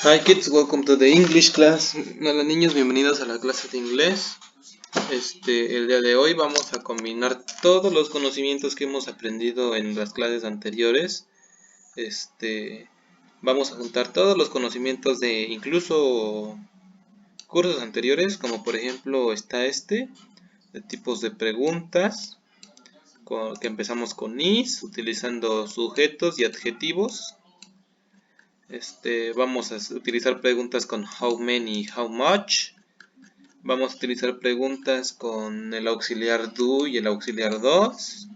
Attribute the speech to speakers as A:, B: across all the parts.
A: Hi kids, welcome to the English class. Hola niños, bienvenidos a la clase de inglés. El día de hoy vamos a combinar todos los conocimientos que hemos aprendido en las clases anteriores. Vamos a juntar todos los conocimientos de incluso cursos anteriores, como por ejemplo está de tipos de preguntas, que empezamos con is, utilizando sujetos y adjetivos. Vamos a utilizar preguntas con how many, how much. Vamos a utilizar preguntas con el auxiliar do y el auxiliar does.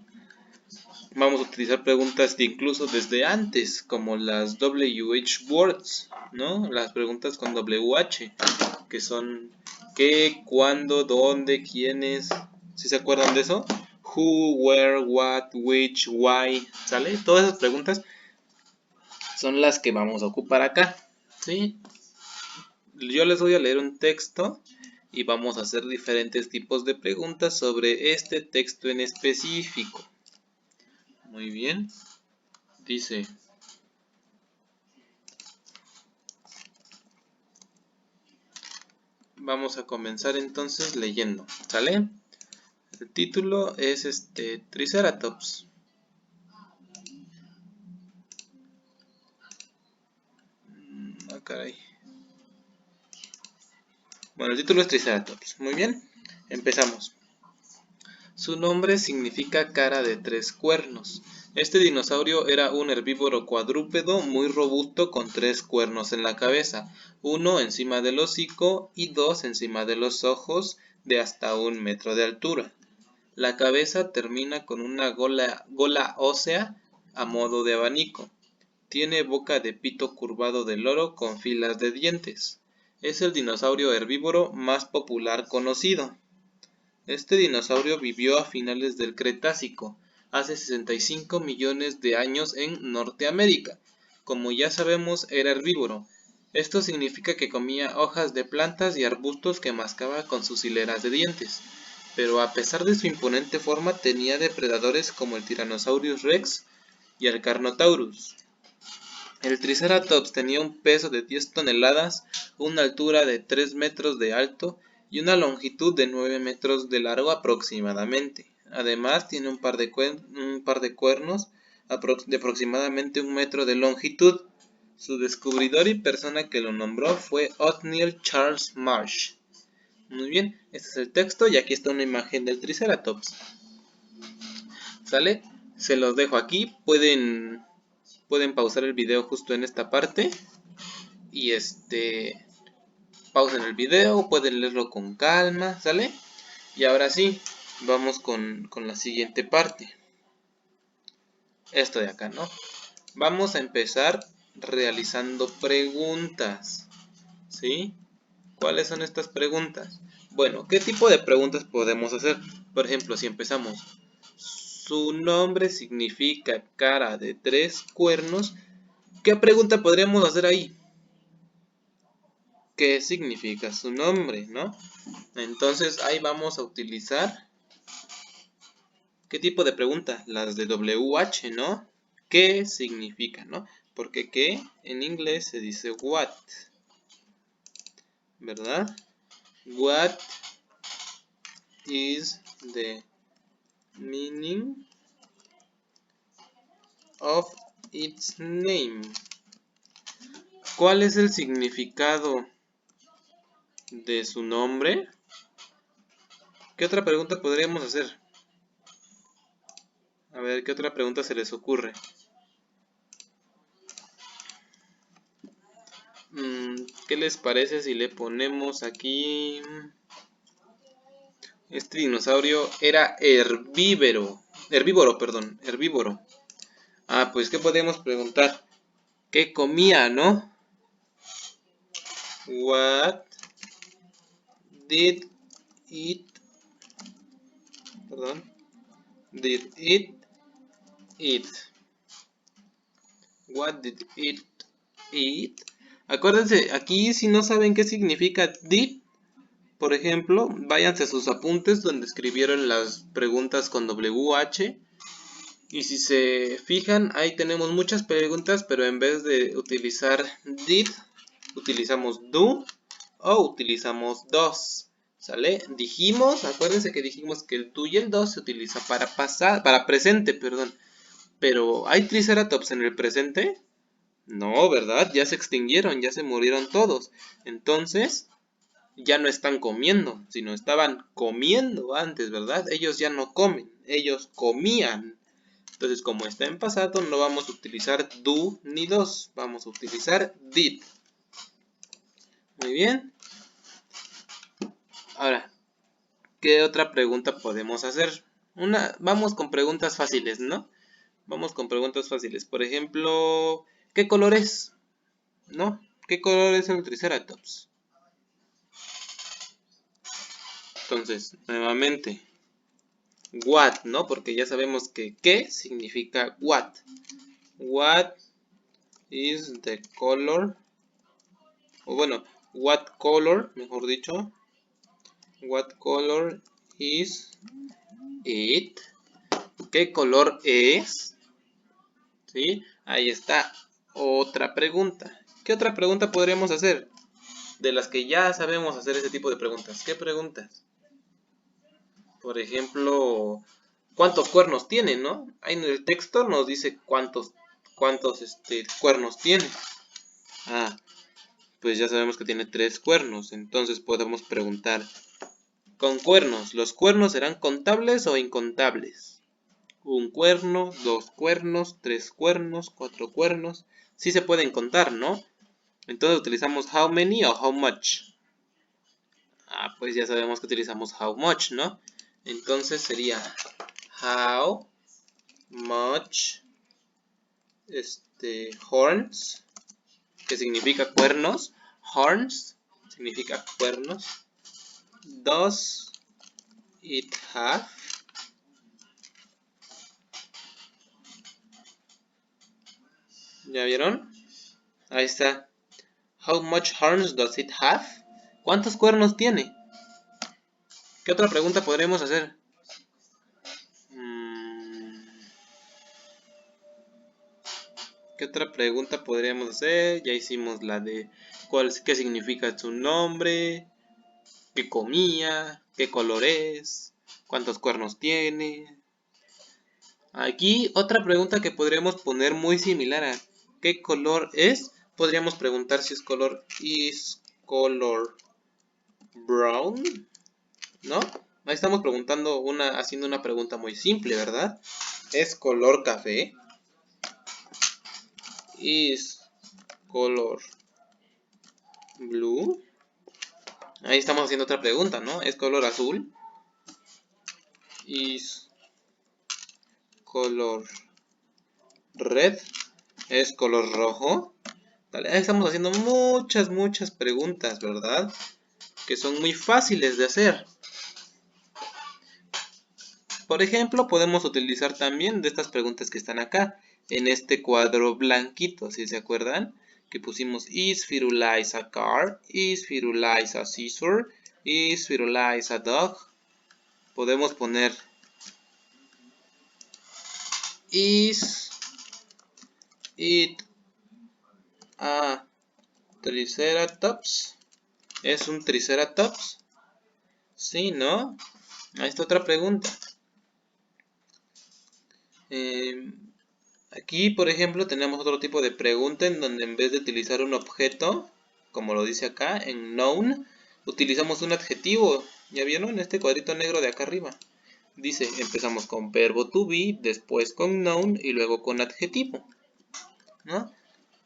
A: Vamos a utilizar preguntas incluso desde antes, como las WH words, ¿no? Las preguntas con WH, que son qué, cuándo, dónde, quiénes. ¿Sí se acuerdan de eso? Who, where, what, which, why, ¿sale? Todas esas preguntas son las que vamos a ocupar acá, ¿sí? Yo les voy a leer un texto y vamos a hacer diferentes tipos de preguntas sobre este texto en específico. Muy bien. Dice: vamos a comenzar entonces leyendo, ¿sale? El título es Triceratops. Caray. Bueno, el título es Triceratops. Muy bien. Empezamos. Su nombre significa cara de tres cuernos. Este dinosaurio era un herbívoro cuadrúpedo muy robusto con tres cuernos en la cabeza, uno encima del hocico y dos encima de los ojos, de hasta 1 metro de altura. La cabeza termina con una gola ósea a modo de abanico. Tiene boca de pito curvado de loro con filas de dientes. Es el dinosaurio herbívoro más popular conocido. Este dinosaurio vivió a finales del Cretácico, hace 65 millones de años en Norteamérica. Como ya sabemos, era herbívoro. Esto significa que comía hojas de plantas y arbustos que mascaba con sus hileras de dientes. Pero a pesar de su imponente forma, tenía depredadores como el Tyrannosaurus rex y el Carnotaurus. El Triceratops tenía un peso de 10 toneladas, una altura de 3 metros de alto y una longitud de 9 metros de largo aproximadamente. Además, tiene un par de cuernos de aproximadamente 1 metro de longitud. Su descubridor y persona que lo nombró fue Othniel Charles Marsh. Muy bien, este es el texto y aquí está una imagen del Triceratops. ¿Sale? Se los dejo aquí, pueden pausar el video justo en esta parte y pausen el video, pueden leerlo con calma, ¿sale? Y ahora sí, vamos con la siguiente parte. Esto de acá, ¿no? Vamos a empezar realizando preguntas, ¿sí? ¿Cuáles son estas preguntas? Bueno, ¿qué tipo de preguntas podemos hacer? Por ejemplo, si empezamos, su nombre significa cara de tres cuernos, ¿qué pregunta podríamos hacer ahí? ¿Qué significa su nombre, no? Entonces ahí vamos a utilizar ¿qué tipo de pregunta? Las de WH, ¿no? ¿Qué significa, no? Porque qué en inglés se dice what, ¿verdad? What is the meaning of its name? ¿Cuál es el significado de su nombre? ¿Qué otra pregunta podríamos hacer? A ver, ¿qué otra pregunta se les ocurre? ¿Qué les parece si le ponemos aquí? Este dinosaurio era herbívoro. Ah, pues ¿qué podemos preguntar? ¿Qué comía, no? What did it eat? What did it eat? Acuérdense, aquí si no saben qué significa did, por ejemplo, váyanse a sus apuntes donde escribieron las preguntas con WH. Y si se fijan, ahí tenemos muchas preguntas, pero en vez de utilizar did, utilizamos do o utilizamos does. ¿Sale? Dijimos, acuérdense que dijimos que el do y el does se utiliza para presente, perdón. Pero ¿hay triceratops en el presente? No, ¿verdad? Ya se extinguieron, ya se murieron todos. Entonces, ya no están comiendo, sino estaban comiendo antes, ¿verdad? Ellos ya no comen, ellos comían. Entonces, como está en pasado, no vamos a utilizar do ni does, vamos a utilizar did. Muy bien. Ahora, ¿qué otra pregunta podemos hacer? Vamos con preguntas fáciles, ¿no? Vamos con preguntas fáciles. Por ejemplo, ¿qué color es? ¿No? ¿Qué color es el Triceratops? Entonces, nuevamente, what, ¿no? Porque ya sabemos que ¿qué? Significa what. What is the color? O bueno, what color, mejor dicho. What color is it? ¿Qué color es? ¿Sí? Ahí está. Otra pregunta. ¿Qué otra pregunta podríamos hacer? De las que ya sabemos hacer ese tipo de preguntas. ¿Qué preguntas? Por ejemplo, ¿cuántos cuernos tiene, no? Ahí en el texto nos dice cuántos cuernos tiene. Ah, pues ya sabemos que tiene 3 cuernos. Entonces podemos preguntar, con cuernos, ¿los cuernos serán contables o incontables? Un cuerno, 2 cuernos, 3 cuernos, 4 cuernos. Sí se pueden contar, ¿no? Entonces utilizamos how many o how much. Ah, pues ya sabemos que utilizamos how much, ¿no? Entonces sería how much horns, que significa cuernos. Horns significa cuernos. Does it have? ¿Ya vieron? Ahí está. How much horns does it have? ¿Cuántos cuernos tiene? ¿Qué otra pregunta podremos hacer? ¿Qué otra pregunta podríamos hacer? Ya hicimos la de qué significa su nombre, qué comía, qué color es, cuántos cuernos tiene. Aquí otra pregunta que podríamos poner muy similar a ¿qué color es? Podríamos preguntar si es color brown, ¿no? Ahí estamos preguntando haciendo una pregunta muy simple, ¿verdad? ¿Es color café? ¿Es color blue? Ahí estamos haciendo otra pregunta, ¿no? ¿Es color azul? ¿Es color red? ¿Es color rojo? Vale, ahí estamos haciendo muchas preguntas, ¿verdad? Que son muy fáciles de hacer. Por ejemplo, podemos utilizar también de estas preguntas que están acá, en este cuadro blanquito, si se acuerdan, que pusimos is Firulais a car, is Firulais a scissor, is Firulais a dog. Podemos poner is it a triceratops. ¿Es un triceratops? Sí, ¿no? Ahí está otra pregunta. Aquí, por ejemplo, tenemos otro tipo de pregunta en donde en vez de utilizar un objeto, como lo dice acá, en noun, utilizamos un adjetivo. ¿Ya vieron? En este cuadrito negro de acá arriba. Dice, empezamos con verbo to be, después con noun y luego con adjetivo. ¿No?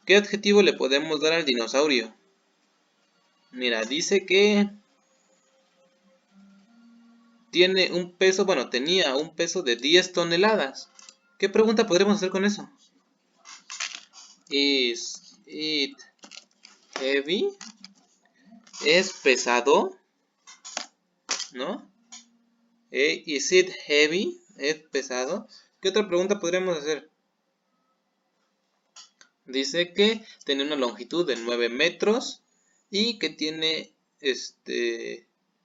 A: ¿Qué adjetivo le podemos dar al dinosaurio? Mira, dice que tiene un peso, bueno, tenía un peso de 10 toneladas. ¿Qué pregunta podremos hacer con eso? ¿Is it heavy? ¿Es pesado? ¿No? ¿Is it heavy? ¿Es pesado? ¿Qué otra pregunta podríamos hacer? Dice que tiene una longitud de 9 metros y que tiene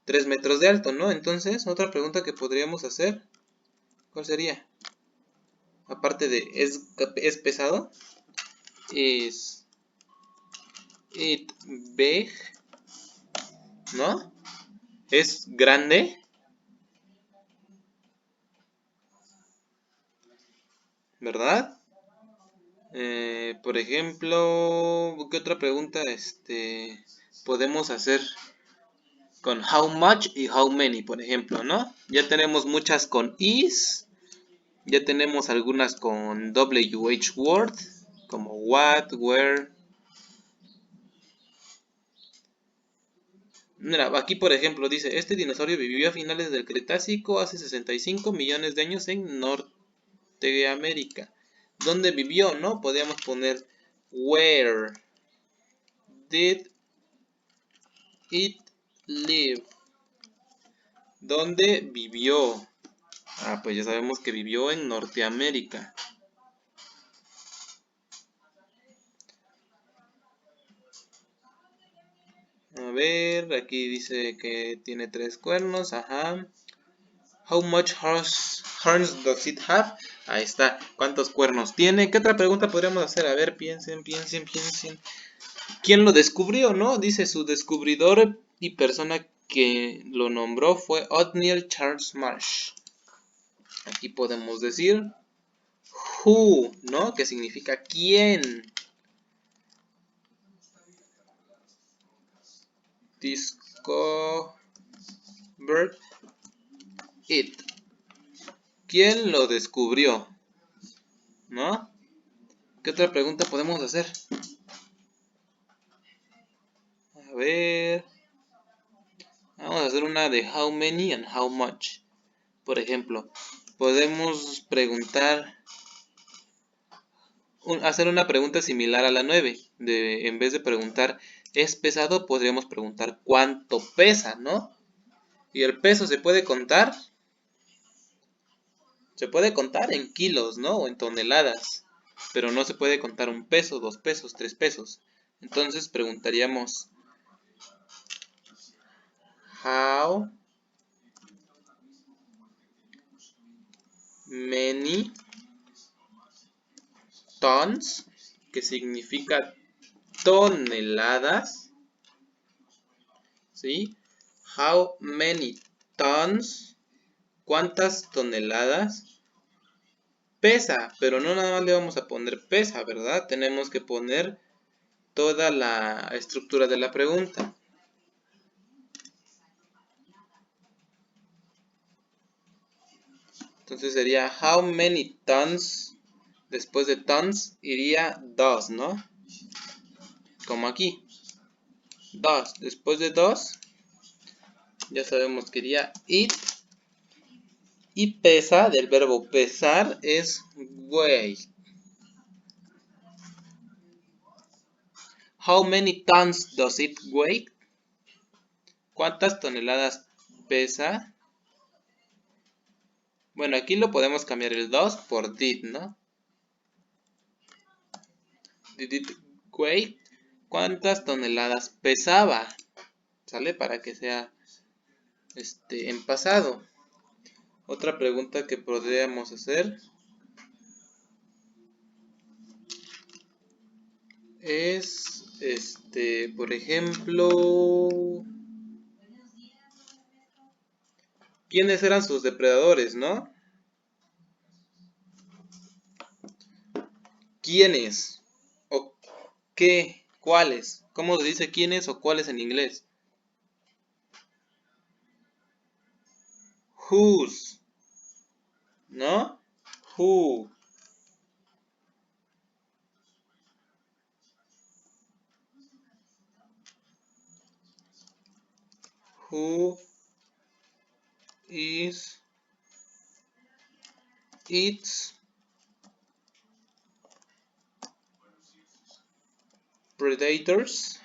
A: 3 metros de alto, ¿no? Entonces, otra pregunta que podríamos hacer, ¿cuál sería? Aparte de ¿es pesado? ¿Es it big, ¿no? Es grande, ¿verdad? Por ejemplo, ¿qué otra pregunta podemos hacer con how much y how many, por ejemplo, ¿no? Ya tenemos muchas con is, ya tenemos algunas con WH word, como what, where. Mira, aquí por ejemplo dice, este dinosaurio vivió a finales del Cretácico hace 65 millones de años en Norteamérica. ¿Dónde vivió, no? Podríamos poner where did it live? ¿Dónde vivió? Ah, pues ya sabemos que vivió en Norteamérica. A ver, aquí dice que tiene 3 cuernos, ajá. How much horns does it have? Ahí está. ¿Cuántos cuernos tiene? ¿Qué otra pregunta podríamos hacer? A ver, piensen. ¿Quién lo descubrió, no? Dice su descubridor y persona que lo nombró fue Othniel Charles Marsh. Aquí podemos decir who, ¿no? Que significa quién. Discovered it. ¿Quién lo descubrió? ¿No? ¿Qué otra pregunta podemos hacer? A ver. Vamos a hacer una de how many and how much. Por ejemplo, podemos preguntar, hacer una pregunta similar a la 9. En vez de preguntar ¿es pesado? Podríamos preguntar ¿cuánto pesa? ¿No? Y el peso se puede contar. Se puede contar en kilos, ¿no? O en toneladas. Pero no se puede contar 1 peso, 2 pesos, 3 pesos. Entonces preguntaríamos how many tons, que significa toneladas, ¿sí? How many tons, ¿cuántas toneladas? Pesa, pero no nada más le vamos a poner pesa, ¿verdad? Tenemos que poner toda la estructura de la pregunta. Entonces sería how many tons, después de tons iría does, ¿no? Como aquí. Does, después de does, ya sabemos que iría it. Y pesa, del verbo pesar, es weigh. How many tons does it weigh? ¿Cuántas toneladas pesa? Bueno, aquí lo podemos cambiar el 2 por did, ¿no? Did it weigh? ¿Cuántas toneladas pesaba? ¿Sale? Para que sea en pasado. Otra pregunta que podríamos hacer es, por ejemplo, ¿quiénes eran sus depredadores, no? ¿Quiénes? ¿O qué? ¿Cuáles? ¿Cómo se dice quiénes o cuáles en inglés? Whose, ¿no? Who. Who is its predators?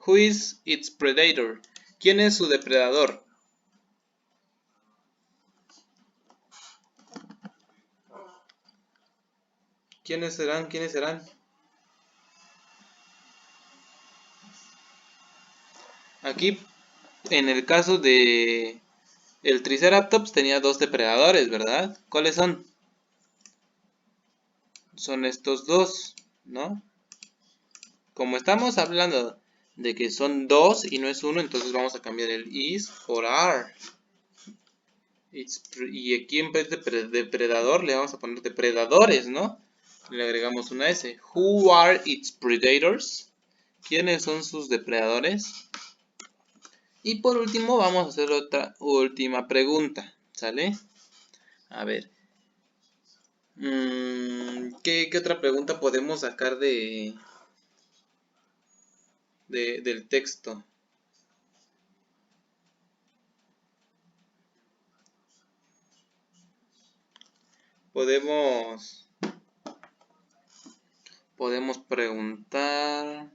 A: Who is its predator? ¿Quién es su depredador? ¿Quiénes serán? ¿Quiénes serán? Aquí, en el caso de el Triceratops, tenía 2 depredadores, ¿verdad? ¿Cuáles son? Son estos dos, ¿no? Como estamos hablando de que son 2 y no es 1, entonces vamos a cambiar el is por are. Y aquí en vez de depredador le vamos a poner depredadores, ¿no? Le agregamos una S. Who are its predators? ¿Quiénes son sus depredadores? Y por último vamos a hacer otra última pregunta, ¿sale? A ver. ¿Qué otra pregunta podemos sacar del texto? Podemos preguntar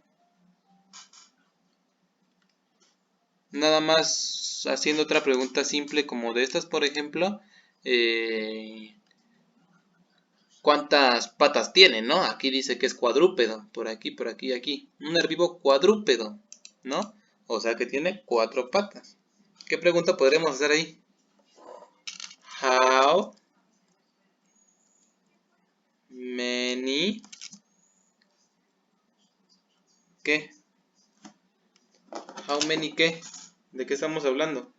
A: nada más haciendo otra pregunta simple como de estas, por ejemplo, ¿cuántas patas tiene, no? Aquí dice que es cuadrúpedo, por aquí, aquí. Un herbívoro cuadrúpedo, ¿no? O sea que tiene 4 patas. ¿Qué pregunta podremos hacer ahí? How many... ¿Qué? How many qué? ¿De qué estamos hablando?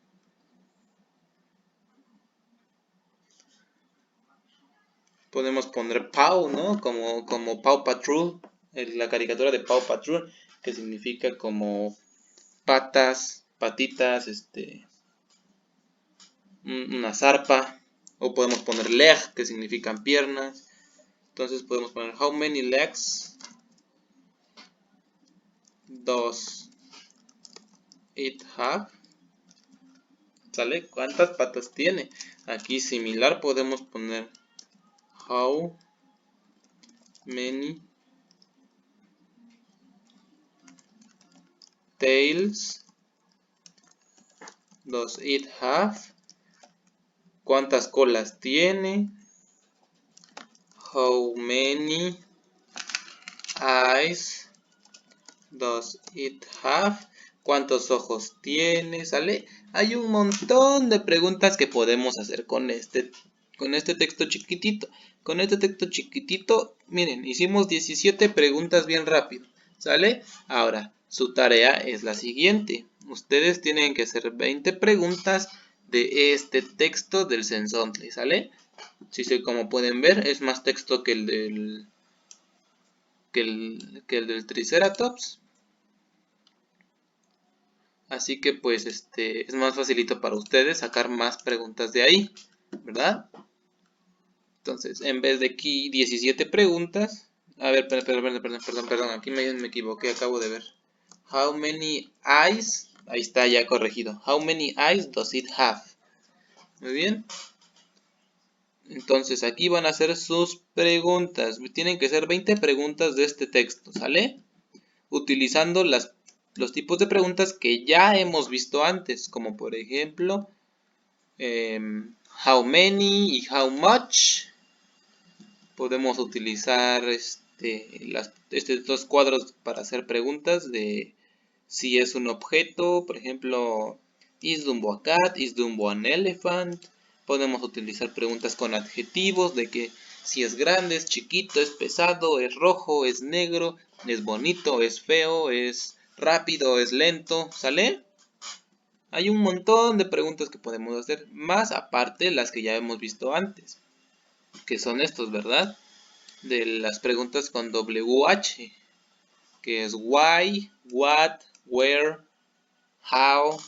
A: Podemos poner Paw, ¿no? Como Paw Patrol, la caricatura de Paw Patrol, que significa como patas, patitas, una zarpa. O podemos poner leg, que significan piernas. Entonces podemos poner how many legs does it have. ¿Sale? ¿Cuántas patas tiene? Aquí similar podemos poner how many tails does it have? ¿Cuántas colas tiene? How many eyes does it have? ¿Cuántos ojos tiene? ¿Sale? Hay un montón de preguntas que podemos hacer con este texto chiquitito. Con este texto chiquitito, miren, hicimos 17 preguntas bien rápido. ¿Sale? Ahora, su tarea es la siguiente. Ustedes tienen que hacer 20 preguntas de este texto del Sensontle, ¿sale? Sí, como pueden ver, es más texto que el del Triceratops. Así que pues es más facilito para ustedes sacar más preguntas de ahí, ¿verdad? Entonces, en vez de aquí 17 preguntas, a ver, perdón, aquí me equivoqué, acabo de ver. How many eyes? Ahí está ya corregido. How many eyes does it have? Muy bien. Entonces, aquí van a hacer sus preguntas. Tienen que ser 20 preguntas de este texto, ¿sale? Utilizando los tipos de preguntas que ya hemos visto antes, como por ejemplo, how many y how much. Podemos utilizar estos dos cuadros para hacer preguntas de si es un objeto, por ejemplo, is Dumbo a cat, is Dumbo an elephant. Podemos utilizar preguntas con adjetivos de que si es grande, es chiquito, es pesado, es rojo, es negro, es bonito, es feo, es rápido, es lento, ¿sale? Hay un montón de preguntas que podemos hacer, más aparte las que ya hemos visto antes, que son estos, ¿verdad? De las preguntas con WH, que es why, what, where, how,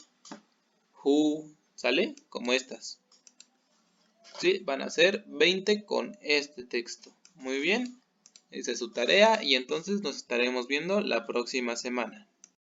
A: who, ¿sale? Como estas. Sí, van a ser 20 con este texto. Muy bien, esa es su tarea y entonces nos estaremos viendo la próxima semana.